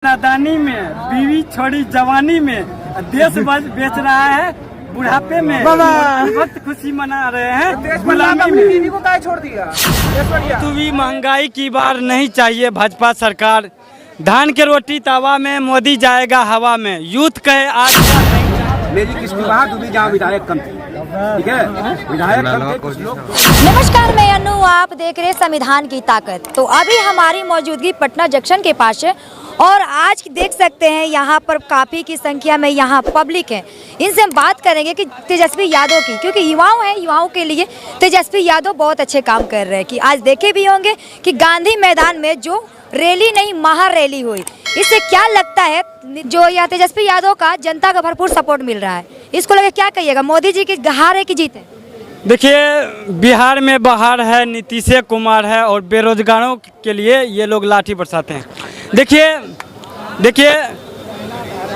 नादानी में, बीवी छोड़ी जवानी में, देश बेच रहा है बुढ़ापे में, वक्त खुशी मना रहे हैं गुलामी में। बीवी को काहे छोड़ दिया? तू भी महंगाई की बार नहीं चाहिए भाजपा सरकार, धान के रोटी तवा में, मोदी जाएगा हवा में, यूथ कहे आज का नहीं। मेरी किसकी बात डूबी जहाँ विधायक कम थे, ठीक है, विधायक कम थे कुछ लोग। नमस्कार, मैं अनु, आप देख रहे संविधान की ताकत। तो अभी हमारी मौजूदगी पटना जंक्शन के पास है और आज देख सकते हैं यहाँ पर काफ़ी की संख्या में यहाँ पब्लिक है। इनसे हम बात करेंगे कि तेजस्वी यादव की, क्योंकि युवाओं हैं, युवाओं के लिए तेजस्वी यादव बहुत अच्छे काम कर रहे हैं। कि आज देखे भी होंगे कि गांधी मैदान में जो रैली नहीं महा रैली हुई, इससे क्या लगता है जो यह तेजस्वी यादव का जनता का भरपूर सपोर्ट मिल रहा है, इसको लगे क्या कहिएगा, मोदी जी की हार है कि जीत है? देखिए, बिहार में बहार है, नीतीश कुमार है और बेरोजगारों के लिए ये लोग लाठी बरसाते हैं। देखिए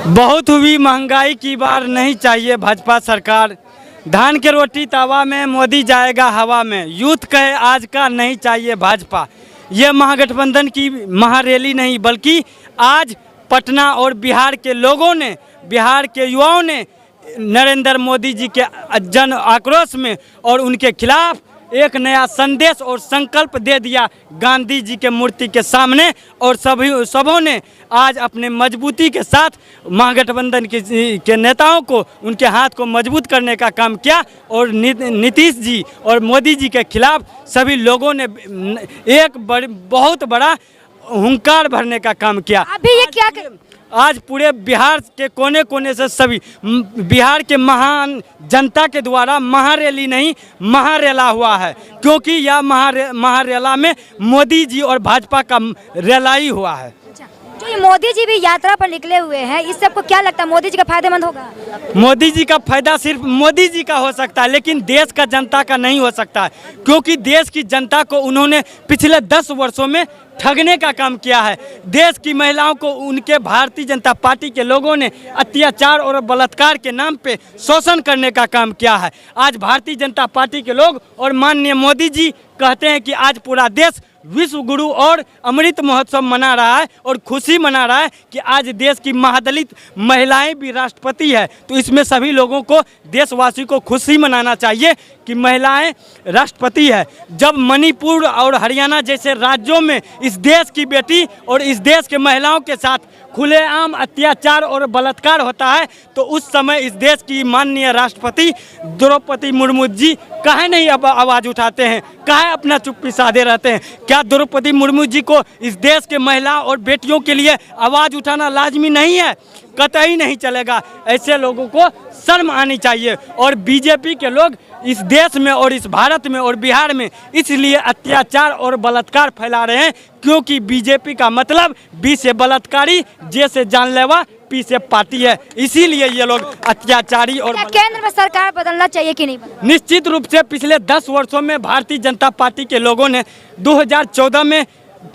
बहुत हुई महंगाई की बार नहीं चाहिए भाजपा सरकार, धान के रोटी तवा में, मोदी जाएगा हवा में, यूथ कहे आज का नहीं चाहिए भाजपा। ये महागठबंधन की महारैली नहीं, बल्कि आज पटना और बिहार के लोगों ने, बिहार के युवाओं ने नरेंद्र मोदी जी के जन आक्रोश में और उनके खिलाफ एक नया संदेश और संकल्प दे दिया गांधी जी के मूर्ति के सामने। और सबों ने आज अपने मजबूती के साथ महागठबंधन के नेताओं को, उनके हाथ को मजबूत करने का काम किया और नीतीश जी और मोदी जी के खिलाफ सभी लोगों ने एक बहुत बड़ा हुंकार भरने का काम किया। अभी ये क्या आज पूरे बिहार के कोने कोने से सभी बिहार के महान जनता के द्वारा महारैली नहीं महारेला हुआ है, क्योंकि यह महारेला में मोदी जी और भाजपा का रेला ही हुआ है। जो ये मोदी जी भी यात्रा पर निकले हुए हैं, इस सबको क्या लगता है मोदी जी का फायदेमंद होगा? मोदी जी का फायदा सिर्फ मोदी जी का हो सकता है, लेकिन देश का जनता का नहीं हो सकता है, क्योंकि देश की जनता को उन्होंने पिछले 10 वर्षों में ठगने का काम किया है। देश की महिलाओं को उनके भारतीय जनता पार्टी के लोगों ने अत्याचार और बलात्कार के नाम पे शोषण करने का काम किया है। आज भारतीय जनता पार्टी के लोग और माननीय मोदी जी कहते हैं कि आज पूरा देश विश्व गुरु और अमृत महोत्सव मना रहा है और खुशी मना रहा है कि आज देश की महादलित महिलाएं भी राष्ट्रपति है। तो इसमें सभी लोगों को, देशवासी को खुशी मनाना चाहिए कि महिलाएं राष्ट्रपति है। जब मणिपुर और हरियाणा जैसे राज्यों में इस देश की बेटी और इस देश के महिलाओं के साथ खुलेआम अत्याचार और बलात्कार होता है, तो उस समय इस देश की माननीय राष्ट्रपति द्रौपदी मुर्मू जी काहे नहीं आवाज़ उठाते हैं, काहे अपना चुप्पी साधे रहते हैं? क्या द्रौपदी मुर्मू जी को इस देश के महिला और बेटियों के लिए आवाज़ उठाना लाजमी नहीं है? कतई नहीं चलेगा। ऐसे लोगों को शर्म आनी चाहिए। और बीजेपी के लोग इस देश में और इस भारत में और बिहार में इसलिए अत्याचार और बलात्कार फैला रहे हैं, क्योंकि बीजेपी का मतलब बी से बलात्कारी, जे से जानलेवा, पी से पार्टी है। इसीलिए ये लोग अत्याचारी और केंद्र में सरकार बदलना चाहिए कि नहीं? निश्चित रूप से पिछले 10 वर्षों में भारतीय जनता पार्टी के लोगों ने 2014 में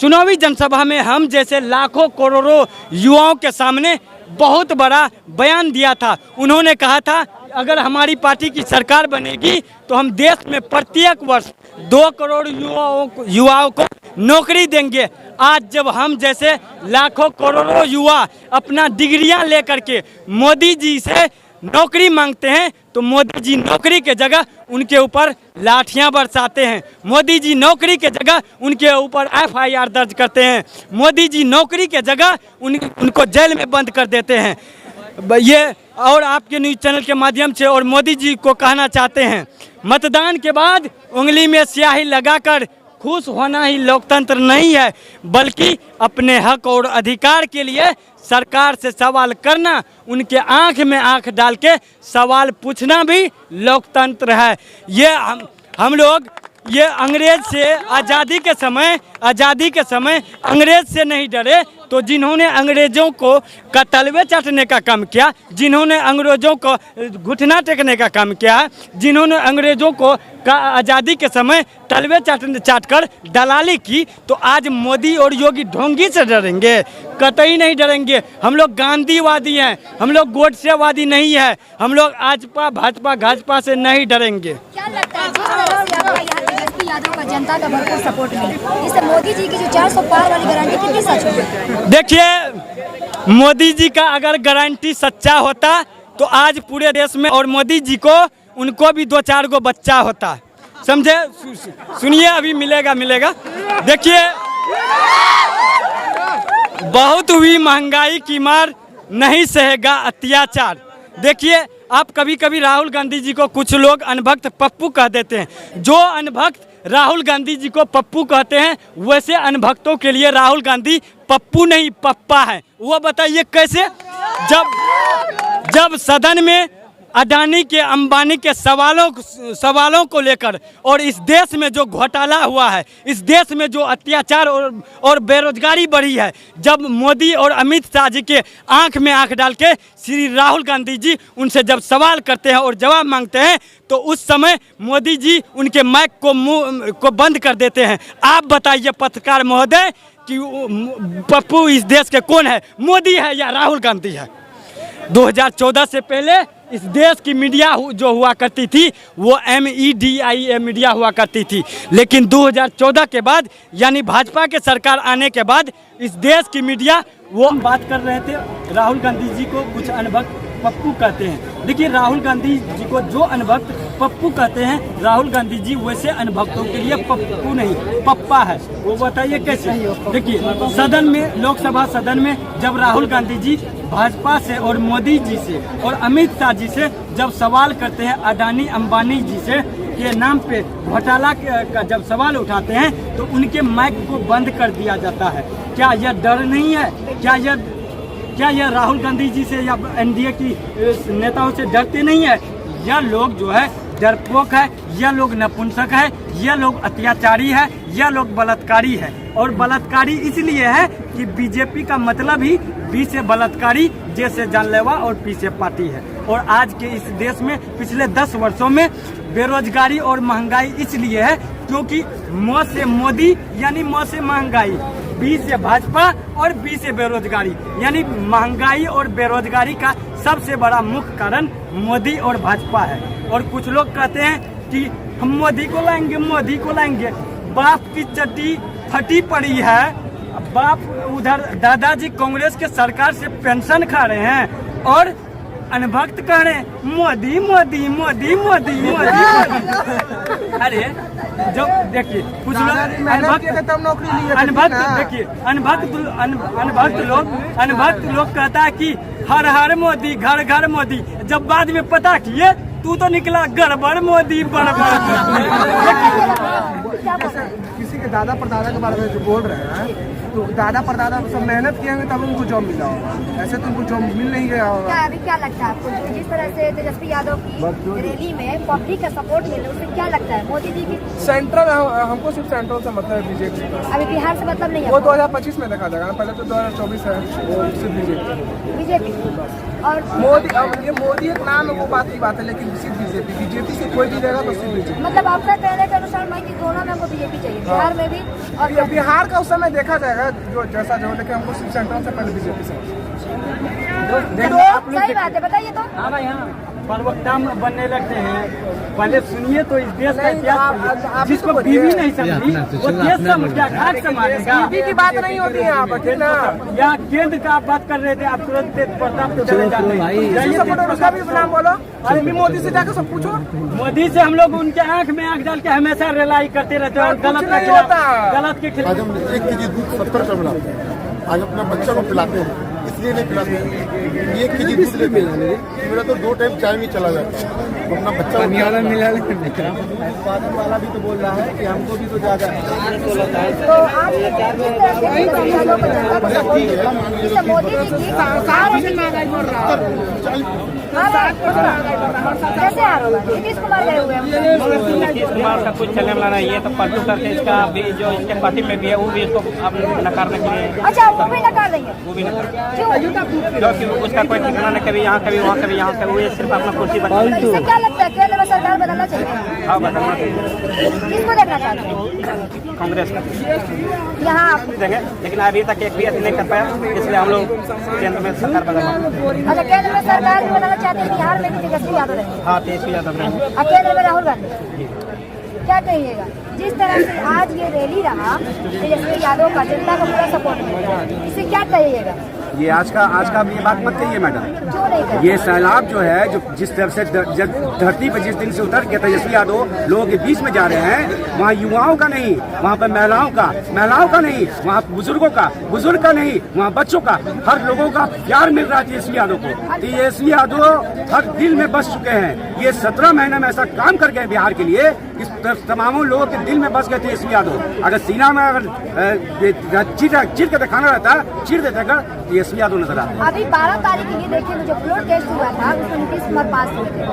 चुनावी जनसभा में हम जैसे लाखों करोड़ों युवाओं के सामने बहुत बड़ा बयान दिया था। उन्होंने कहा था अगर हमारी पार्टी की सरकार बनेगी तो हम देश में प्रत्येक वर्ष 2 करोड़ युवाओं को नौकरी देंगे। आज जब हम जैसे लाखों करोड़ों युवा अपना डिग्रियां लेकर के मोदी जी से नौकरी मांगते हैं, तो मोदी जी नौकरी के जगह उनके ऊपर लाठियां बरसाते हैं। मोदी जी नौकरी के जगह उनके ऊपर FIR दर्ज करते हैं। मोदी जी नौकरी के जगह उनको जेल में बंद कर देते हैं। ये और आपके न्यूज़ चैनल के माध्यम से और मोदी जी को कहना चाहते हैं, मतदान के बाद उंगली में स्याही लगाकर खुश होना ही लोकतंत्र नहीं है, बल्कि अपने हक और अधिकार के लिए सरकार से सवाल करना, उनके आंख में आंख डाल के सवाल पूछना भी लोकतंत्र है। ये हम लोग ये अंग्रेज से आज़ादी के समय अंग्रेज से नहीं डरे, तो जिन्होंने अंग्रेज़ों को तलवे चाटने का काम किया, जिन्होंने अंग्रेज़ों को घुटना टेकने का काम किया, जिन्होंने अंग्रेज़ों को आज़ादी के समय तलवे चाट कर दलाली की, तो आज मोदी और योगी ढोंगी से डरेंगे? कतई नहीं डरेंगे। हम लोग गांधीवादी हैं, हम लोग गोडसेवादी नहीं है, हम लोग आजपा भाजपा घाजपा से नहीं डरेंगे। क्या लगता है तेजस्वी यादव का जनता का भरपूर सपोर्ट मिले, इससे मोदी जी की जो 400 पार वाली गारंटी कितनी सच है? देखिए, मोदी जी का अगर गारंटी सच्चा होता तो आज पूरे देश में और मोदी जी को उनको भी 2-4 गो बच्चा होता, समझे। सुनिए, अभी मिलेगा। देखिए, बहुत हुई महंगाई की मार, नहीं सहेगा अत्याचार। देखिए, आप कभी कभी राहुल गांधी जी को कुछ लोग अनभक्त पप्पू कह देते हैं। जो अनभक्त राहुल गांधी जी को पप्पू कहते हैं, वैसे अनभक्तों के लिए राहुल गांधी पप्पू नहीं पप्पा है। वो बताइए कैसे? जब सदन में अडानी के अंबानी के सवालों को लेकर और इस देश में जो घोटाला हुआ है, इस देश में जो अत्याचार और बेरोजगारी बढ़ी है, जब मोदी और अमित शाह जी के आंख में आंख डाल के श्री राहुल गांधी जी उनसे जब सवाल करते हैं और जवाब मांगते हैं, तो उस समय मोदी जी उनके माइक को बंद कर देते हैं। आप बताइए पत्रकार महोदय कि पप्पू इस देश के कौन है, मोदी है या राहुल गांधी है? 2014 से पहले इस देश की मीडिया जो हुआ करती थी वो MEDIA मीडिया हुआ करती थी, लेकिन 2014 के बाद यानी भाजपा के सरकार आने के बाद इस देश की मीडिया वो बात कर रहे थे। राहुल गांधी जी को कुछ अनभक्त पप्पू कहते हैं। देखिए, राहुल गांधी जी को जो अनभक्त पप्पू कहते हैं, राहुल गांधी जी वैसे अनभक्तों के लिए पप्पू नहीं पप्पा है। वो बताइए कैसे? देखिए, सदन में, लोकसभा सदन में जब राहुल गांधी जी भाजपा से और मोदी जी से और अमित शाह जी से जब सवाल करते हैं, अडानी अंबानी जी से के नाम पे घोटाला का जब सवाल उठाते हैं, तो उनके माइक को बंद कर दिया जाता है। क्या यह डर नहीं है? क्या यह राहुल गांधी जी से या NDA की नेताओं से डरते नहीं है? यह लोग जो है डरपोक है, यह लोग नपुंसक है, यह लोग अत्याचारी है, यह लोग बलात्कारी है। और बलात्कारी इसलिए है कि बीजेपी का मतलब ही बी से बलात्कारी, जे से जानलेवा और पी से पार्टी है। और आज के इस देश में पिछले 10 वर्षों में बेरोजगारी और महंगाई इसलिए है क्योंकि म से मोदी यानी म से महंगाई, बी से भाजपा और बी से बेरोजगारी, यानी महंगाई और बेरोजगारी का सबसे बड़ा मुख्य कारण मोदी और भाजपा है। और कुछ लोग कहते हैं कि हम मोदी को लाएंगे। बाप की चड्डी फटी पड़ी है, बाप उधर दादाजी कांग्रेस के सरकार से पेंशन खा रहे हैं और अनभक्त कह रहे हैं मोदी। अरे जब देखिए कुछ लोग अनभक्त लोग कहता है कि हर हर मोदी, घर घर मोदी। जब बाद में पता किए तू तो निकला गड़बड़ मोदी बड़बड़। किसी के दादा परदादा के बारे में जो बोल रहे हैं, तो दादा परदादा सब मेहनत किए होंगे तब उनको जॉब मिला होगा, ऐसे तो उनको जॉब मिल नहीं गया होगा। अभी क्या लगता है आपको, जिस तरह से तेजस्वी यादव की रैली में पब्लिक का सपोर्ट मिले, उससे क्या लगता है मोदी जी की? सेंट्रल, हमको सिर्फ सेंट्रल से मतलब है बीजेपी का। अभी बिहार से मतलब नहीं है, वो 2025 में देखा जाएगा, पहले तो 2024 है, वो सिर्फ बीजेपी। और मोदी, अब ये मोदी एक नाम है, वो बात की बात है, लेकिन सिर्फ बीजेपी से कोई भी रहेगा तो सिर्फ बीजेपी। मतलब आपका कहने के अनुसार मैं कि दोनों में हमको बीजेपी चाहिए, बिहार में भी और बिहार का उस समय देखा जाएगा जो जैसा जो, लेकिन हमको सिर्फ सेंट्रल से पहले बीजेपी से। सही बात है, बताइए तो। हाँ भाई, हाँ प्रवक्ता बनने लगते हैं। पहले सुनिए तो इस देश का इतिहास, जिसको बीवी नहीं समझी वो देश समझा घाट संभालेगा। बीवी की बात नहीं होती है यहाँ पर, यहाँ केंद्र का आप बात कर रहे थे, आप तुरंत प्रताप तो चले जाते हैं। उसका भी नाम बोलो, अरे मोदी से जाकर सब पूछो। मोदी से हम लोग उनके आंख में आंख डाल के हमेशा रिलाई करते रहते हैं और गलत के खिलाफ। आज हम 1 केजी दूध 70 का बनाते हैं, आज अपना बच्चा को पिलाते हैं, इसलिए नहीं पिलाते हैं। 1 केजी दूध लेते हैं, मेरा तो 2 टाइम चाय भी चला जाता है, अपना बच्चा को मिला। उत्पादन वाला भी तो बोल रहा है कि हमको भी तो ज्यादा है। तो आप मोदी जी की कैसे आरोप नीतीश कुमार गए हुए हैं? नीतीश कुमार का कुछ चलने वाला नहीं है, तो पलटू करके इसका भी जो इसके पार्टी में भी है वो भी इसको अब नकारने के लिए। अच्छा, वो भी नकार देंगे? वो भी नकार, क्यों? क्योंकि उसका कोई ठिकाना नहीं, कभी यहाँ कभी वहाँ कभी यहाँ, वो सिर्फ अपना कुर्सी बना। इससे क्या लगता है केंद्र में सरकार बदलना चाहिए? हाँ, बदलना चाहिए। किसको देखना चाहते हैं? कांग्रेस का यहाँ देंगे, लेकिन अभी तक एक भी ऐसे नहीं कर पाया, इसलिए हम लोग केंद्र में सरकार बदलना। अच्छा, केंद्र में सरकार भी बनाना चाहते हैं, बिहार में भी तेजस्वी यादव रहेंगे। हाँ, तेजस्वी यादव रहेंगे। केंद्र में राहुल गांधी, क्या कहिएगा? जिस तरह से आज ये रैली रहा तेजस्वी यादव का, जनता का पूरा सपोर्ट मिल रहा है, इसे क्या कहिएगा? ये आज का ये बात मत कहिए मैडम। क्यों नहीं कहिए? ये सैलाब जो है, जो जिस तरफ से धरती पर जिस दिन से उतर के तेजस्वी यादव लोगों के बीच में जा रहे हैं, वहाँ युवाओं का नहीं, वहाँ पर महिलाओं का नहीं, वहाँ बुजुर्गों का नहीं, वहाँ बच्चों का, हर लोगों का प्यार मिल रहा है तेजस्वी यादव को। तेजस्वी यादव हर दिल में बस चुके हैं। ये 17 महीने में ऐसा काम कर गए बिहार के लिए कि तमाम लोगों के दिल में बस गए तेजस्वी यादव। अगर सीना में चीर के दिखाना रहता, चीर देते अगर, तेजस्वी यादव नजर आता। अभी 12 तारीख ये देखिए जो फ्लोर टेस्ट हुआ था उसमें नीतीश कुमार पास हुए थे।